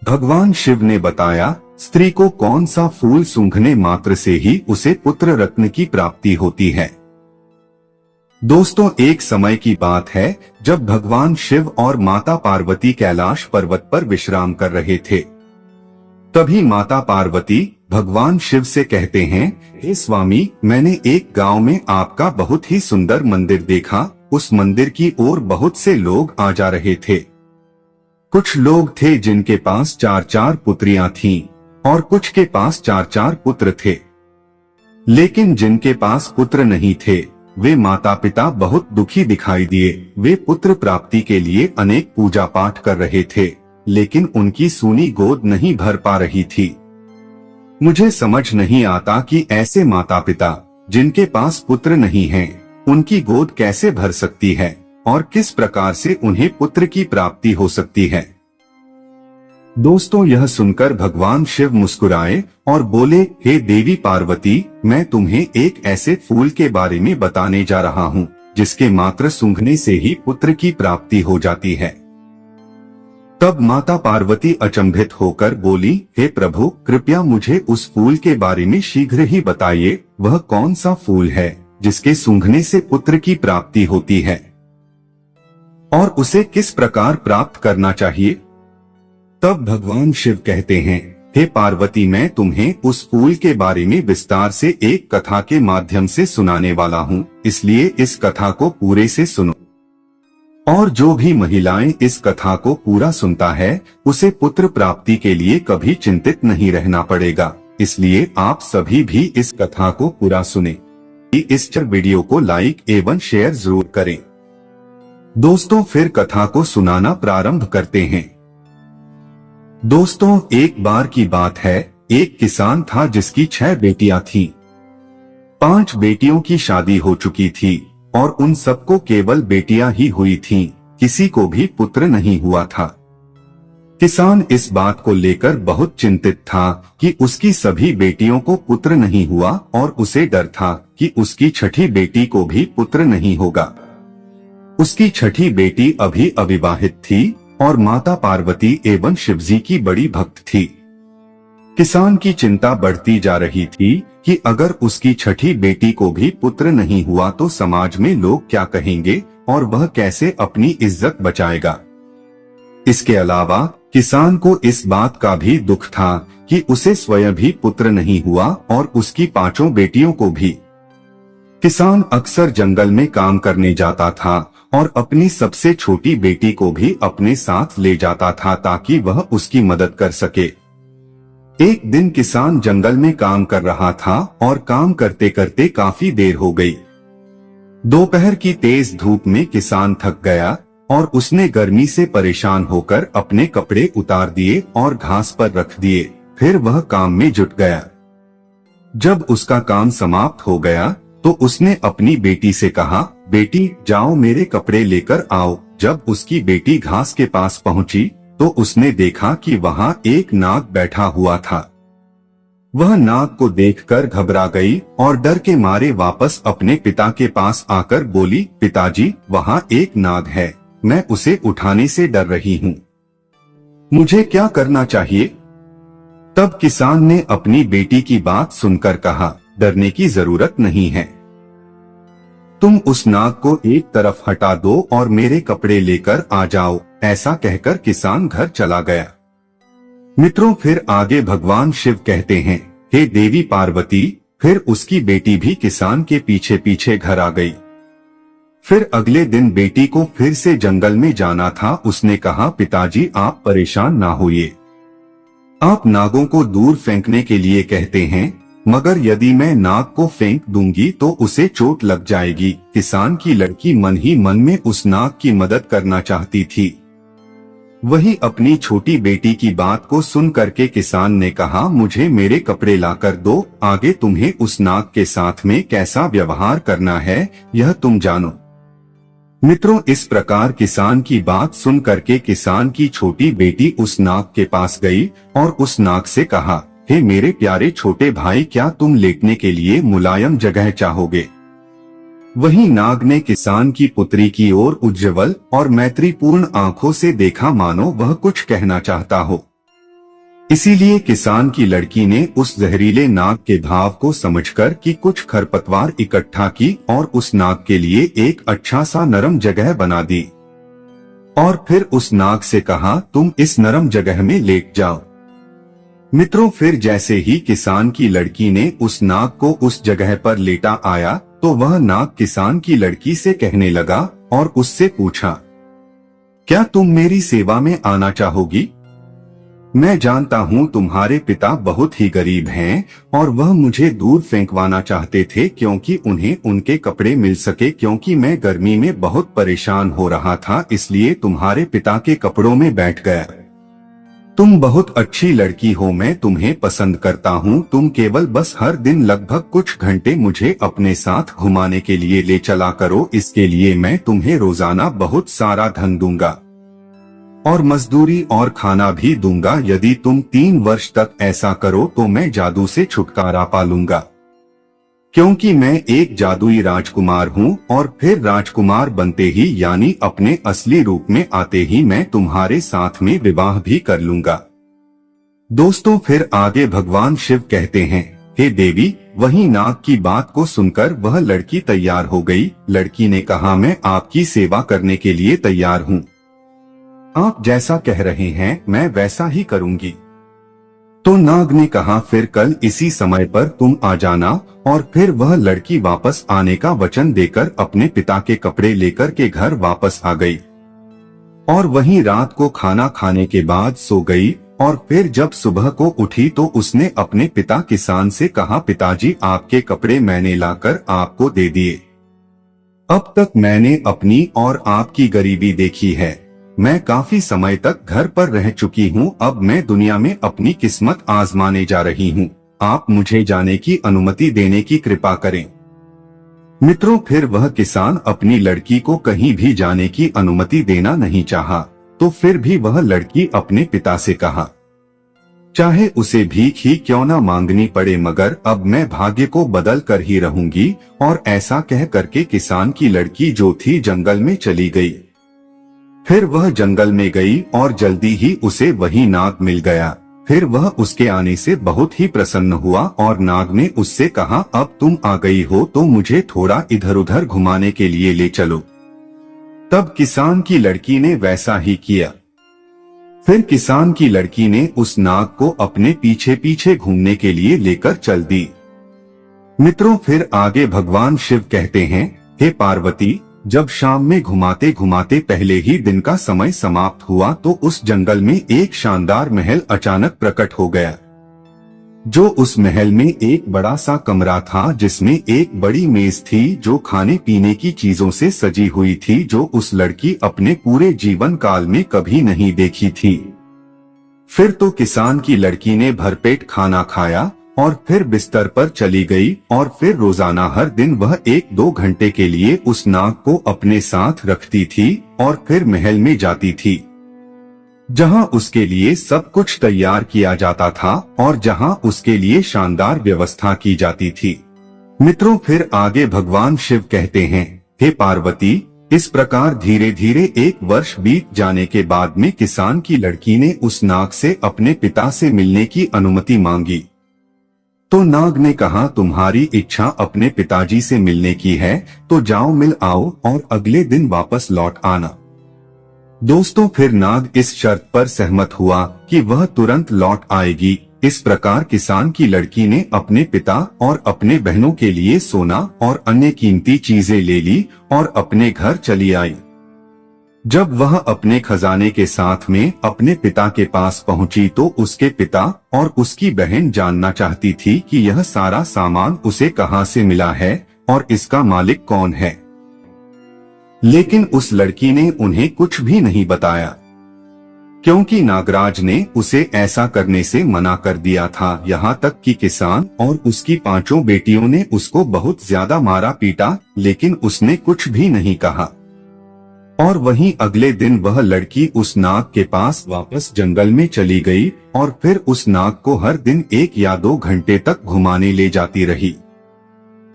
भगवान शिव ने बताया, स्त्री को कौन सा फूल सूंघने मात्र से ही उसे पुत्र रत्न की प्राप्ति होती है। दोस्तों, एक समय की बात है जब भगवान शिव और माता पार्वती कैलाश पर्वत पर विश्राम कर रहे थे। तभी माता पार्वती भगवान शिव से कहते हैं, हे स्वामी, मैंने एक गांव में आपका बहुत ही सुंदर मंदिर देखा। उस मंदिर की ओर बहुत से लोग आ जा रहे थे। कुछ लोग थे जिनके पास 4-4 पुत्रियां थीं और कुछ के पास 4-4 पुत्र थे। लेकिन जिनके पास पुत्र नहीं थे वे माता पिता बहुत दुखी दिखाई दिए। वे पुत्र प्राप्ति के लिए अनेक पूजा पाठ कर रहे थे, लेकिन उनकी सूनी गोद नहीं भर पा रही थी। मुझे समझ नहीं आता कि ऐसे माता पिता जिनके पास पुत्र नहीं हैं, उनकी गोद कैसे भर सकती है और किस प्रकार से उन्हें पुत्र की प्राप्ति हो सकती है। दोस्तों, यह सुनकर भगवान शिव मुस्कुराए और बोले, हे देवी पार्वती, मैं तुम्हें एक ऐसे फूल के बारे में बताने जा रहा हूँ जिसके मात्र सूंघने से ही पुत्र की प्राप्ति हो जाती है। तब माता पार्वती अचंभित होकर बोली, हे प्रभु, कृपया मुझे उस फूल के बारे में शीघ्र ही बताइए। वह कौन सा फूल है जिसके सूंघने से पुत्र की प्राप्ति होती है और उसे किस प्रकार प्राप्त करना चाहिए। तब भगवान शिव कहते हैं, हे पार्वती, मैं तुम्हें उस फूल के बारे में विस्तार से एक कथा के माध्यम से सुनाने वाला हूँ, इसलिए इस कथा को पूरे से सुनो। और जो भी महिलाएं इस कथा को पूरा सुनता है उसे पुत्र प्राप्ति के लिए कभी चिंतित नहीं रहना पड़ेगा। इसलिए आप सभी भी इस कथा को पूरा सुने। इस वीडियो को लाइक एवं शेयर जरूर करें। दोस्तों, फिर कथा को सुनाना प्रारंभ करते हैं। दोस्तों, एक बार की बात है, एक किसान था जिसकी 6 बेटियां थीं। 5 बेटियों की शादी हो चुकी थी और उन सबको केवल बेटियां ही हुई थीं, किसी को भी पुत्र नहीं हुआ था। किसान इस बात को लेकर बहुत चिंतित था कि उसकी सभी बेटियों को पुत्र नहीं हुआ और उसे डर था कि उसकी 6ठी बेटी को भी पुत्र नहीं होगा। उसकी 6ठी बेटी अभी अविवाहित थी और माता पार्वती एवं शिवजी की बड़ी भक्त थी। किसान की चिंता बढ़ती जा रही थी कि अगर उसकी 6ठी बेटी को भी पुत्र नहीं हुआ तो समाज में लोग क्या कहेंगे और वह कैसे अपनी इज्जत बचाएगा। इसके अलावा किसान को इस बात का भी दुख था कि उसे स्वयं भी पुत्र नहीं हुआ और उसकी 5 बेटियों को भी। किसान अक्सर जंगल में काम करने जाता था और अपनी सबसे छोटी बेटी को भी अपने साथ ले जाता था ताकि वह उसकी मदद कर सके। एक दिन किसान जंगल में काम कर रहा था और काम करते करते काफी देर हो गई। दोपहर की तेज धूप में किसान थक गया और उसने गर्मी से परेशान होकर अपने कपड़े उतार दिए और घास पर रख दिए। फिर वह काम में जुट गया। जब उसका काम समाप्त हो गया तो उसने अपनी बेटी से कहा, बेटी जाओ मेरे कपड़े लेकर आओ। जब उसकी बेटी घास के पास पहुंची तो उसने देखा कि वहां एक नाग बैठा हुआ था। वह नाग को देखकर घबरा गई और डर के मारे वापस अपने पिता के पास आकर बोली, पिताजी, वहां एक नाग है, मैं उसे उठाने से डर रही हूँ, मुझे क्या करना चाहिए। तब किसान ने अपनी बेटी की बात सुनकर कहा, डरने की जरूरत नहीं है, तुम उस नाग को एक तरफ हटा दो और मेरे कपड़े लेकर आ जाओ। ऐसा कहकर किसान घर चला गया। मित्रों, फिर आगे भगवान शिव कहते हैं, हे देवी पार्वती, फिर उसकी बेटी भी किसान के पीछे पीछे घर आ गई। फिर अगले दिन बेटी को फिर से जंगल में जाना था। उसने कहा, पिताजी आप परेशान ना होइए, आप नागों को दूर फेंकने के लिए कहते हैं, मगर यदि मैं नाग को फेंक दूंगी तो उसे चोट लग जाएगी। किसान की लड़की मन ही मन में उस नाग की मदद करना चाहती थी। वही अपनी छोटी बेटी की बात को सुन करके किसान ने कहा, मुझे मेरे कपड़े लाकर दो, आगे तुम्हें उस नाग के साथ में कैसा व्यवहार करना है यह तुम जानो। मित्रों, इस प्रकार किसान की बात सुन करके किसान की छोटी बेटी उस नाग के पास गई और उस नाग से कहा, हे मेरे प्यारे छोटे भाई, क्या तुम लेटने के लिए मुलायम जगह चाहोगे। वही नाग ने किसान की पुत्री की ओर उज्ज्वल और मैत्रीपूर्ण आंखों से देखा, मानो वह कुछ कहना चाहता हो। इसीलिए किसान की लड़की ने उस जहरीले नाग के भाव को समझकर कि कुछ खरपतवार इकट्ठा की और उस नाग के लिए एक अच्छा सा नरम जगह बना दी और फिर उस नाग से कहा, तुम इस नरम जगह में लेट जाओ। मित्रों, फिर जैसे ही किसान की लड़की ने उस नाग को उस जगह पर लेटा आया तो वह नाग किसान की लड़की से कहने लगा और उससे पूछा, क्या तुम मेरी सेवा में आना चाहोगी? मैं जानता हूँ तुम्हारे पिता बहुत ही गरीब हैं और वह मुझे दूर फेंकवाना चाहते थे क्योंकि उन्हें उनके कपड़े मिल सके, क्योंकि मैं गर्मी में बहुत परेशान हो रहा था, इसलिए तुम्हारे पिता के कपड़ों में बैठ गया। तुम बहुत अच्छी लड़की हो, मैं तुम्हें पसंद करता हूँ। तुम केवल बस हर दिन लगभग कुछ घंटे मुझे अपने साथ घुमाने के लिए ले चला करो, इसके लिए मैं तुम्हें रोजाना बहुत सारा धन दूंगा और मजदूरी और खाना भी दूंगा। यदि तुम 3 वर्ष तक ऐसा करो तो मैं जादू से छुटकारा पा लूंगा, क्योंकि मैं एक जादुई राजकुमार हूँ और फिर राजकुमार बनते ही यानी अपने असली रूप में आते ही मैं तुम्हारे साथ में विवाह भी कर लूंगा। दोस्तों, फिर आगे भगवान शिव कहते हैं, हे देवी। वहीं नाग की बात को सुनकर वह लड़की तैयार हो गई। लड़की ने कहा, मैं आपकी सेवा करने के लिए तैयार हूँ, आप जैसा कह रहे हैं मैं वैसा ही करूंगी। तो नाग ने कहा, फिर कल इसी समय पर तुम आ जाना। और फिर वह लड़की वापस आने का वचन देकर अपने पिता के कपड़े लेकर के घर वापस आ गई और वहीं रात को खाना खाने के बाद सो गई। और फिर जब सुबह को उठी तो उसने अपने पिता किसान से कहा, पिताजी, आपके कपड़े मैंने लाकर आपको दे दिए। अब तक मैंने अपनी और आपकी गरीबी देखी है। मैं काफी समय तक घर पर रह चुकी हूँ, अब मैं दुनिया में अपनी किस्मत आजमाने जा रही हूँ। आप मुझे जाने की अनुमति देने की कृपा करें। मित्रों, फिर वह किसान अपनी लड़की को कहीं भी जाने की अनुमति देना नहीं चाहा, तो फिर भी वह लड़की अपने पिता से कहा, चाहे उसे भीख ही क्यों न मांगनी पड़े, मगर अब मैं भाग्य को बदल कर ही रहूंगी। और ऐसा कह करके किसान की लड़की जो थी जंगल में चली गई। फिर वह जंगल में गई और जल्दी ही उसे वही नाग मिल गया। फिर वह उसके आने से बहुत ही प्रसन्न हुआ और नाग ने उससे कहा, अब तुम आ गई हो तो मुझे थोड़ा इधर उधर घुमाने के लिए ले चलो। तब किसान की लड़की ने वैसा ही किया। फिर किसान की लड़की ने उस नाग को अपने पीछे पीछे घूमने के लिए लेकर चल दी। मित्रों, फिर आगे भगवान शिव कहते हैं, हे पार्वती, जब शाम में घुमाते घुमाते पहले ही दिन का समय समाप्त हुआ तो उस जंगल में एक शानदार महल अचानक प्रकट हो गया। जो उस महल में एक बड़ा सा कमरा था जिसमें एक बड़ी मेज थी जो खाने पीने की चीजों से सजी हुई थी, जो उस लड़की अपने पूरे जीवन काल में कभी नहीं देखी थी। फिर तो किसान की लड़की ने भरपेट खाना खाया और फिर बिस्तर पर चली गई और फिर रोजाना हर दिन वह 1-2 घंटे के लिए उस नाग को अपने साथ रखती थी और फिर महल में जाती थी, जहां उसके लिए सब कुछ तैयार किया जाता था और जहां उसके लिए शानदार व्यवस्था की जाती थी। मित्रों, फिर आगे भगवान शिव कहते हैं, हे पार्वती, इस प्रकार धीरे धीरे 1 वर्ष बीत जाने के बाद में किसान की लड़की ने उस नाग से अपने पिता से मिलने की अनुमति मांगी। तो नाग ने कहा, तुम्हारी इच्छा अपने पिताजी से मिलने की है तो जाओ मिल आओ और अगले दिन वापस लौट आना। दोस्तों, फिर नाग इस शर्त पर सहमत हुआ कि वह तुरंत लौट आएगी। इस प्रकार किसान की लड़की ने अपने पिता और अपने बहनों के लिए सोना और अन्य कीमती चीजें ले ली और अपने घर चली आई। जब वह अपने खजाने के साथ में अपने पिता के पास पहुंची तो उसके पिता और उसकी बहन जानना चाहती थी कि यह सारा सामान उसे कहां से मिला है और इसका मालिक कौन है। लेकिन उस लड़की ने उन्हें कुछ भी नहीं बताया, क्योंकि नागराज ने उसे ऐसा करने से मना कर दिया था। यहाँ तक कि किसान और उसकी 5 बेटियों ने उसको बहुत ज्यादा मारा पीटा, लेकिन उसने कुछ भी नहीं कहा। और वहीं अगले दिन वह लड़की उस नाग के पास वापस जंगल में चली गई और फिर उस नाग को हर दिन 1 या 2 घंटे तक घुमाने ले जाती रही।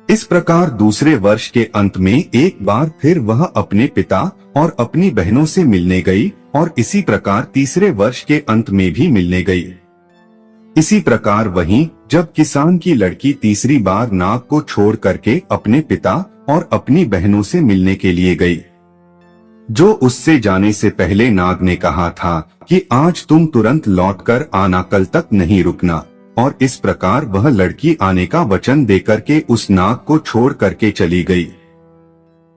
इस प्रकार दूसरे वर्ष के अंत में एक बार फिर वह अपने पिता और अपनी बहनों से मिलने गई और इसी प्रकार तीसरे वर्ष के अंत में भी मिलने गई। इसी प्रकार वहीं जब किसान की लड़की तीसरी बार नाग को छोड़ करके अपने पिता और अपनी बहनों से मिलने के लिए गई, जो उससे जाने से पहले नाग ने कहा था कि आज तुम तुरंत लौटकर आना, कल तक नहीं रुकना, और इस प्रकार वह लड़की आने का वचन देकर के उस नाग को छोड़ करके चली गई।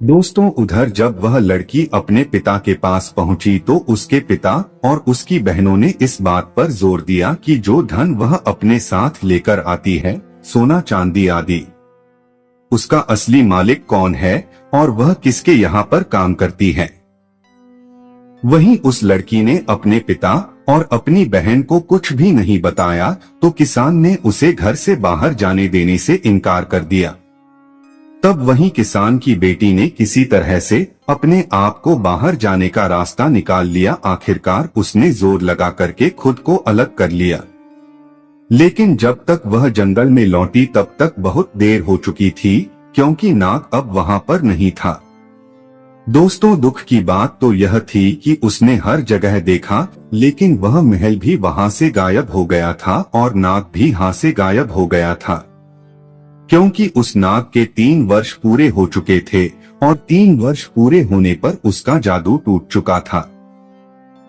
दोस्तों, उधर जब वह लड़की अपने पिता के पास पहुंची तो उसके पिता और उसकी बहनों ने इस बात पर जोर दिया कि जो धन वह अपने साथ लेकर आती है, सोना चांदी आदि, उसका असली मालिक कौन है और वह किसके यहाँ पर काम करती है। वहीं उस लड़की ने अपने पिता और अपनी बहन को कुछ भी नहीं बताया तो किसान ने उसे घर से बाहर जाने देने से इनकार कर दिया। तब वहीं किसान की बेटी ने किसी तरह से अपने आप को बाहर जाने का रास्ता निकाल लिया। आखिरकार उसने जोर लगा करके खुद को अलग कर लिया, लेकिन जब तक वह जंगल में लौटी तब तक बहुत देर हो चुकी थी, क्योंकि नाग अब वहां पर नहीं था। दोस्तों, दुख की बात तो यह थी कि उसने हर जगह देखा, लेकिन वह महल भी वहां से गायब हो गया था और नाग भी यहाँ से गायब हो गया था, क्योंकि उस नाग के 3 वर्ष पूरे हो चुके थे और 3 वर्ष पूरे होने पर उसका जादू टूट चुका था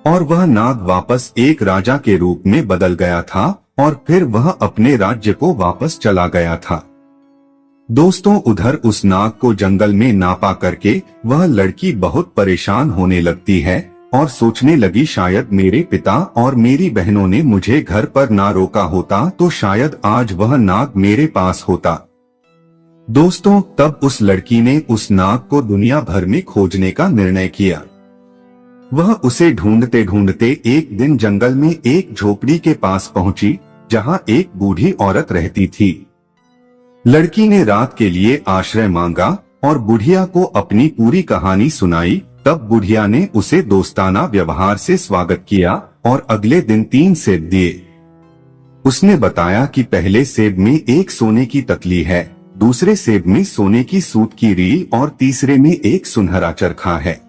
और वह नाग वापस एक राजा के रूप में बदल गया था और फिर वह अपने राज्य को वापस चला गया था। दोस्तों, उधर उस नाग को जंगल में ना पा करके वह लड़की बहुत परेशान होने लगती है और सोचने लगी, शायद मेरे पिता और मेरी बहनों ने मुझे घर पर ना रोका होता तो शायद आज वह नाग मेरे पास होता। दोस्तों, तब उस लड़की ने उस नाग को दुनिया भर में खोजने का निर्णय किया। वह उसे ढूंढते ढूंढते एक दिन जंगल में एक झोपड़ी के पास पहुंची, जहां एक बूढ़ी औरत रहती थी। लड़की ने रात के लिए आश्रय मांगा और बुढ़िया को अपनी पूरी कहानी सुनाई। तब बुढ़िया ने उसे दोस्ताना व्यवहार से स्वागत किया और अगले दिन 3 सेब दिए। उसने बताया कि पहले सेब में एक सोने की तकली है, दूसरे सेब में सोने की सूत की रील और तीसरे में एक सुनहरा चरखा है।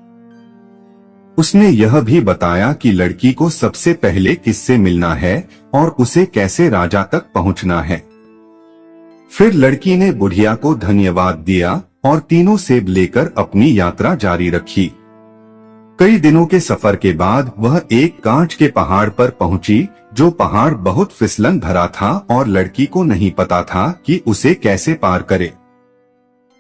उसने यह भी बताया कि लड़की को सबसे पहले किससे मिलना है और उसे कैसे राजा तक पहुंचना है। फिर लड़की ने बुढ़िया को धन्यवाद दिया और तीनों सेब लेकर अपनी यात्रा जारी रखी। कई दिनों के सफर के बाद वह एक कांच के पहाड़ पर पहुंची, जो पहाड़ बहुत फिसलन भरा था और लड़की को नहीं पता था कि उसे कैसे पार करे।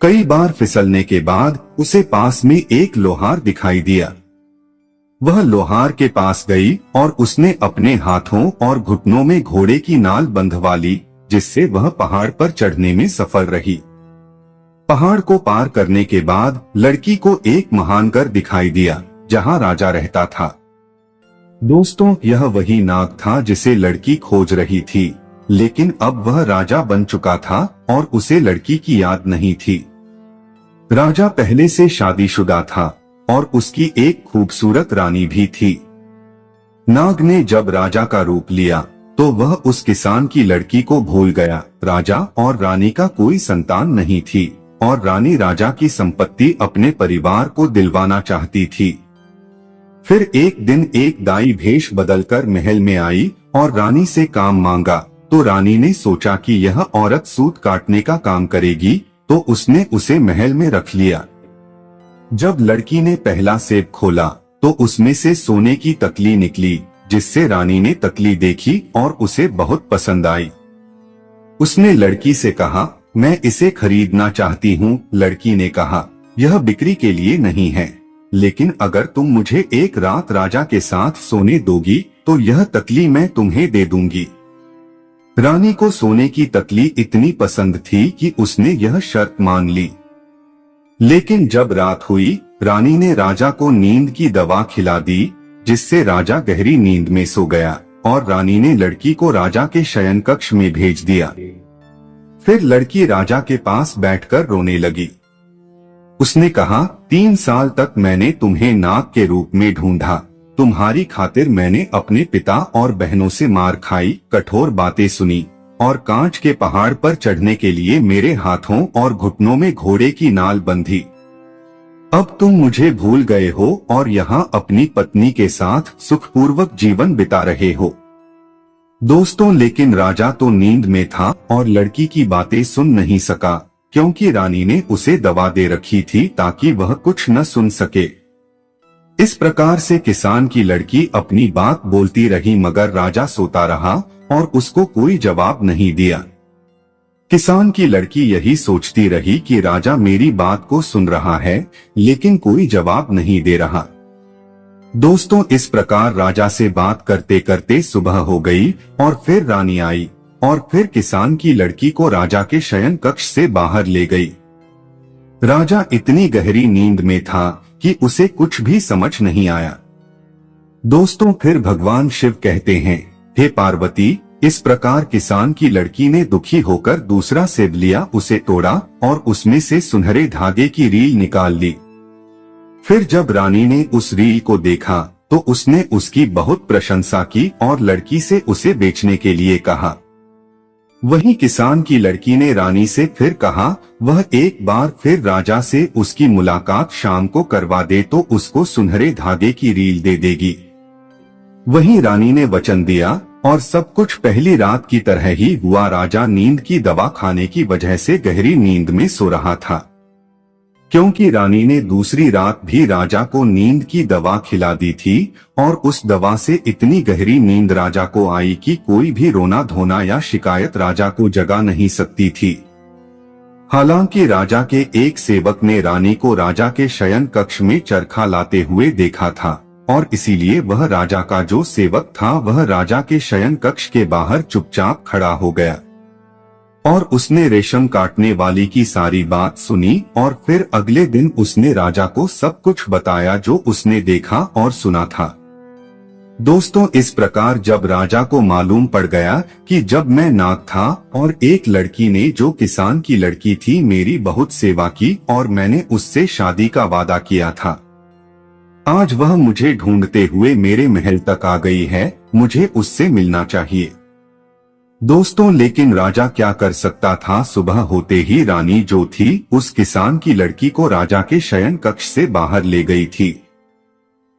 कई बार फिसलने के बाद उसे पास में एक लोहार दिखाई दिया। वह लोहार के पास गई और उसने अपने हाथों और घुटनों में घोड़े की नाल बंधवा ली, जिससे वह पहाड़ पर चढ़ने में सफल रही। पहाड़ को पार करने के बाद लड़की को एक महानगढ़ दिखाई दिया, जहां राजा रहता था। दोस्तों, यह वही नाग था जिसे लड़की खोज रही थी, लेकिन अब वह राजा बन चुका था और उसे लड़की की याद नहीं थी। राजा पहले से शादीशुदा था और उसकी एक खूबसूरत रानी भी थी। नाग ने जब राजा का रूप लिया तो वह उस किसान की लड़की को भूल गया। राजा और रानी का कोई संतान नहीं थी और रानी राजा की संपत्ति अपने परिवार को दिलवाना चाहती थी। फिर एक दिन एक दाई भेष बदलकर महल में आई और रानी से काम मांगा, तो रानी ने सोचा कि यह औरत सूत काटने का काम करेगी, तो उसने उसे महल में रख लिया। जब लड़की ने पहला सेब खोला तो उसमें से सोने की तकली निकली, जिससे रानी ने तकली देखी और उसे बहुत पसंद आई। उसने लड़की से कहा, मैं इसे खरीदना चाहती हूँ। लड़की ने कहा, यह बिक्री के लिए नहीं है, लेकिन अगर तुम मुझे एक रात राजा के साथ सोने दोगी तो यह तकली मैं तुम्हें दे दूंगी। रानी को सोने की तकली इतनी पसंद थी कि उसने यह शर्त मान ली। लेकिन जब रात हुई, रानी ने राजा को नींद की दवा खिला दी, जिससे राजा गहरी नींद में सो गया और रानी ने लड़की को राजा के शयन कक्ष में भेज दिया। फिर लड़की राजा के पास बैठकर रोने लगी। उसने कहा, 3 साल तक मैंने तुम्हें नाग के रूप में ढूंढा। तुम्हारी खातिर मैंने अपने पिता और बहनों से मार खाई, कठोर बातें सुनी और कांच के पहाड़ पर चढ़ने के लिए मेरे हाथों और घुटनों में घोड़े की नाल बंधी। अब तुम मुझे भूल गए हो और यहाँ अपनी पत्नी के साथ सुखपूर्वक जीवन बिता रहे हो। दोस्तों, लेकिन राजा तो नींद में था और लड़की की बातें सुन नहीं सका, क्योंकि रानी ने उसे दवा दे रखी थी ताकि वह कुछ न सुन सके। इस प्रकार से किसान की लड़की अपनी बात बोलती रही, मगर राजा सोता रहा और उसको कोई जवाब नहीं दिया। किसान की लड़की यही सोचती रही कि राजा मेरी बात को सुन रहा है, लेकिन कोई जवाब नहीं दे रहा। दोस्तों, इस प्रकार राजा से बात करते करते सुबह हो गई और फिर रानी आई और फिर किसान की लड़की को राजा के शयन कक्ष से बाहर ले गई। राजा इतनी गहरी नींद में था कि उसे कुछ भी समझ नहीं आया। दोस्तों, फिर भगवान शिव कहते हैं, हे पार्वती, इस प्रकार किसान की लड़की ने दुखी होकर दूसरा सेब लिया, उसे तोड़ा और उसमें से सुनहरे धागे की रील निकाल ली। फिर जब रानी ने उस रील को देखा तो उसने उसकी बहुत प्रशंसा की और लड़की से उसे बेचने के लिए कहा। वहीं किसान की लड़की ने रानी से फिर कहा वह एक बार फिर राजा से उसकी मुलाकात शाम को करवा दे तो उसको सुनहरे धागे की रील दे देगी। वहीं रानी ने वचन दिया और सब कुछ पहली रात की तरह ही हुआ। राजा नींद की दवा खाने की वजह से गहरी नींद में सो रहा था, क्योंकि रानी ने दूसरी रात भी राजा को नींद की दवा खिला दी थी और उस दवा से इतनी गहरी नींद राजा को आई कि कोई भी रोना धोना या शिकायत राजा को जगा नहीं सकती थी। हालांकि राजा के एक सेवक ने रानी को राजा के शयन कक्ष में चरखा लाते हुए देखा था और इसीलिए वह राजा का जो सेवक था वह राजा के शयन कक्ष के बाहर चुपचाप खड़ा हो गया और उसने रेशम काटने वाली की सारी बात सुनी और फिर अगले दिन उसने राजा को सब कुछ बताया जो उसने देखा और सुना था। दोस्तों, इस प्रकार जब राजा को मालूम पड़ गया कि जब मैं नाग था और एक लड़की ने जो किसान की लड़की थी मेरी बहुत सेवा की और मैंने उससे शादी का वादा किया था, आज वह मुझे ढूंढते हुए मेरे महल तक आ गई है, मुझे उससे मिलना चाहिए। दोस्तों, लेकिन राजा क्या कर सकता था। सुबह होते ही रानी जो थी उस किसान की लड़की को राजा के शयन कक्ष से बाहर ले गई थी।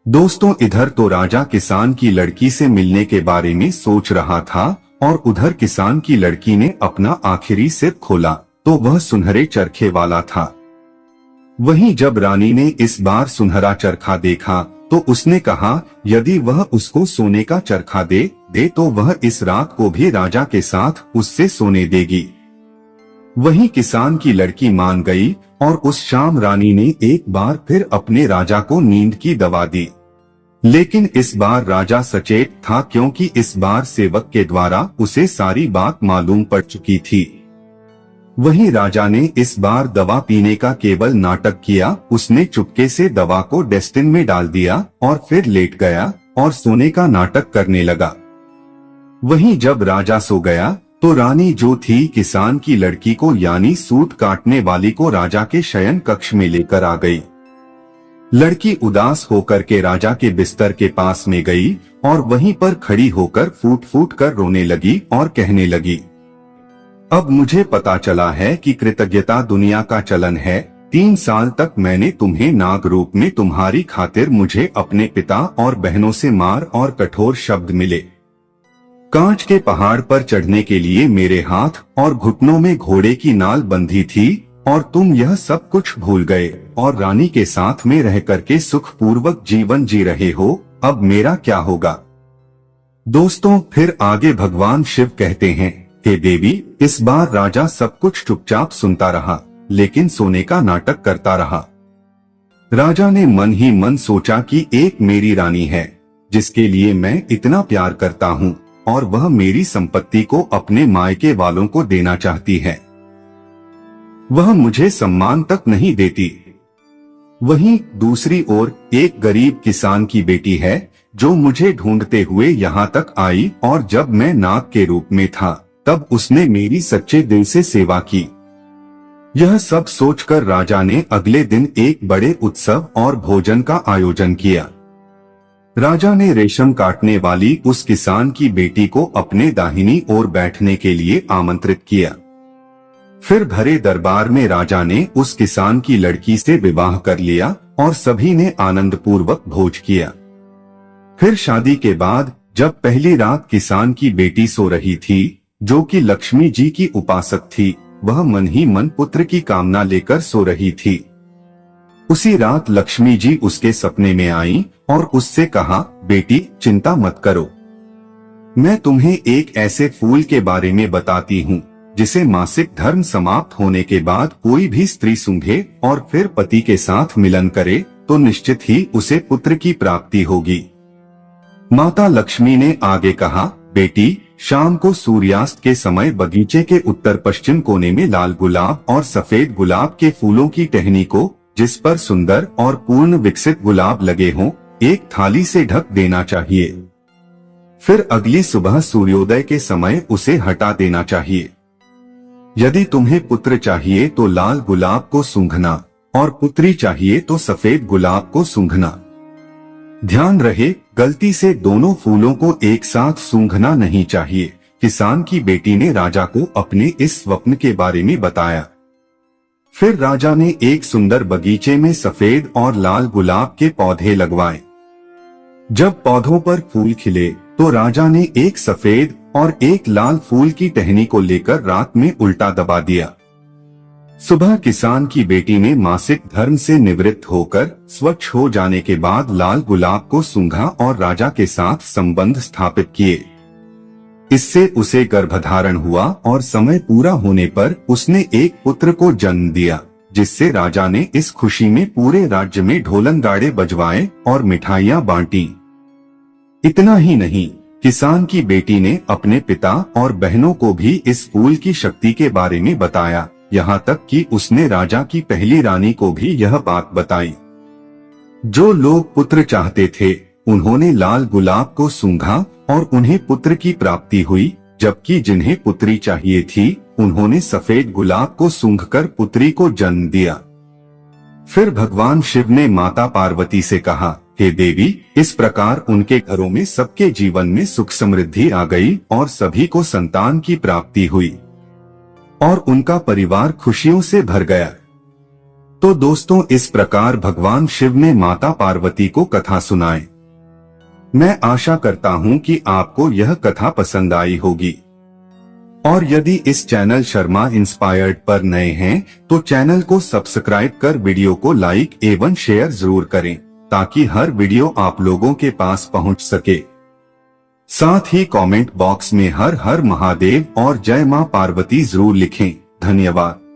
दोस्तों, इधर तो राजा किसान की लड़की से मिलने के बारे में सोच रहा था और उधर किसान की लड़की ने अपना आखिरी सिर खोला तो वह सुनहरे चरखे वाला था। वहीं जब रानी ने इस बार सुनहरा चरखा देखा तो उसने कहा यदि वह उसको सोने का चरखा दे तो वह इस रात को भी राजा के साथ उससे सोने देगी। वहीं किसान की लड़की मान गई और उस शाम रानी ने एक बार फिर अपने राजा को नींद की दवा दी। लेकिन इस बार राजा सचेत था, क्योंकि इस बार सेवक के द्वारा उसे सारी बात मालूम पड़ चुकी थी। वहीं राजा ने इस बार दवा पीने का केवल नाटक किया। उसने चुपके से दवा को डेस्टिन में डाल दिया और फिर लेट गया और सोने का नाटक करने लगा। वहीं जब राजा सो गया तो रानी जो थी किसान की लड़की को यानी सूत काटने वाली को राजा के शयन कक्ष में लेकर आ गई। लड़की उदास होकर के राजा के बिस्तर के पास में गई और वहीं पर खड़ी होकर फूट फूट कर रोने लगी और कहने लगी, अब मुझे पता चला है कि कृतज्ञता दुनिया का चलन है। 3 साल तक मैंने तुम्हें नाग रूप में तुम्हारी खातिर मुझे अपने पिता और बहनों से मार और कठोर शब्द मिले। कांच के पहाड़ पर चढ़ने के लिए मेरे हाथ और घुटनों में घोड़े की नाल बंधी थी और तुम यह सब कुछ भूल गए और रानी के साथ में रह करके सुखपूर्वक जीवन जी रहे हो। अब मेरा क्या होगा। दोस्तों, फिर आगे भगवान शिव कहते हैं, हे देवी, इस बार राजा सब कुछ चुपचाप सुनता रहा लेकिन सोने का नाटक करता रहा। राजा ने मन ही मन सोचा कि एक मेरी रानी है जिसके लिए मैं इतना प्यार करता हूँ और वह मेरी संपत्ति को अपने मायके वालों को देना चाहती है, वह मुझे सम्मान तक नहीं देती। वहीं दूसरी ओर एक गरीब किसान की बेटी है जो मुझे ढूंढते हुए यहाँ तक आई और जब मैं नाग के रूप में था तब उसने मेरी सच्चे दिल से सेवा की। यह सब सोचकर राजा ने अगले दिन एक बड़े उत्सव और भोजन का आयोजन किया। राजा ने रेशम काटने वाली उस किसान की बेटी को अपने दाहिनी ओर बैठने के लिए आमंत्रित किया। फिर भरे दरबार में राजा ने उस किसान की लड़की से विवाह कर लिया और सभी ने आनंद पूर्वक भोज किया। फिर शादी के बाद जब पहली रात किसान की बेटी सो रही थी, जो कि लक्ष्मी जी की उपासक थी, वह मन ही मन पुत्र की कामना लेकर सो रही थी। उसी रात लक्ष्मी जी उसके सपने में आईं और उससे कहा, बेटी चिंता मत करो, मैं तुम्हें एक ऐसे फूल के बारे में बताती हूँ जिसे मासिक धर्म समाप्त होने के बाद कोई भी स्त्री सूंघे और फिर पति के साथ मिलन करे तो निश्चित ही उसे पुत्र की प्राप्ति होगी। माता लक्ष्मी ने आगे कहा, बेटी शाम को सूर्यास्त के समय बगीचे के उत्तर पश्चिम कोने में लाल गुलाब और सफेद गुलाब के फूलों की टहनी को, जिस पर सुंदर और पूर्ण विकसित गुलाब लगे हों, एक थाली से ढक देना चाहिए। फिर अगली सुबह सूर्योदय के समय उसे हटा देना चाहिए। यदि तुम्हें पुत्र चाहिए तो लाल गुलाब को सूंघना और पुत्री चाहिए तो सफेद गुलाब को सूंघना। ध्यान रहे, गलती से दोनों फूलों को एक साथ सूंघना नहीं चाहिए। किसान की बेटी ने राजा को अपने इस स्वप्न के बारे में बताया। फिर राजा ने एक सुंदर बगीचे में सफेद और लाल गुलाब के पौधे लगवाए। जब पौधों पर फूल खिले तो राजा ने एक सफेद और एक लाल फूल की टहनी को लेकर रात में उल्टा दबा दिया। सुबह किसान की बेटी ने मासिक धर्म से निवृत्त होकर स्वच्छ हो जाने के बाद लाल गुलाब को सूंघा और राजा के साथ संबंध स्थापित किए। इससे उसे गर्भधारण हुआ और समय पूरा होने पर उसने एक पुत्र को जन्म दिया, जिससे राजा ने इस खुशी में पूरे राज्य में ढोलन गाड़े बजवाए और मिठाइयां बांटी। इतना ही नहीं, किसान की बेटी ने अपने पिता और बहनों को भी इस फूल की शक्ति के बारे में बताया, यहाँ तक कि उसने राजा की पहली रानी को भी यह बात बताई। जो लोग पुत्र चाहते थे उन्होंने लाल गुलाब को सूंघा और उन्हें पुत्र की प्राप्ति हुई, जबकि जिन्हें पुत्री चाहिए थी उन्होंने सफेद गुलाब को सूंघकर पुत्री को जन्म दिया। फिर भगवान शिव ने माता पार्वती से कहा, हे देवी, इस प्रकार उनके घरों में सबके जीवन में सुख समृद्धि आ गई और सभी को संतान की प्राप्ति हुई और उनका परिवार खुशियों से भर गया। तो दोस्तों, इस प्रकार भगवान शिव ने माता पार्वती को कथा सुनाई। मैं आशा करता हूं कि आपको यह कथा पसंद आई होगी। और यदि इस चैनल शर्मा इंस्पायर्ड पर नए हैं तो चैनल को सब्सक्राइब कर वीडियो को लाइक एवं शेयर जरूर करें, ताकि हर वीडियो आप लोगों के पास पहुंच सके। साथ ही कमेंट बॉक्स में हर हर महादेव और जय मां पार्वती जरूर लिखें। धन्यवाद।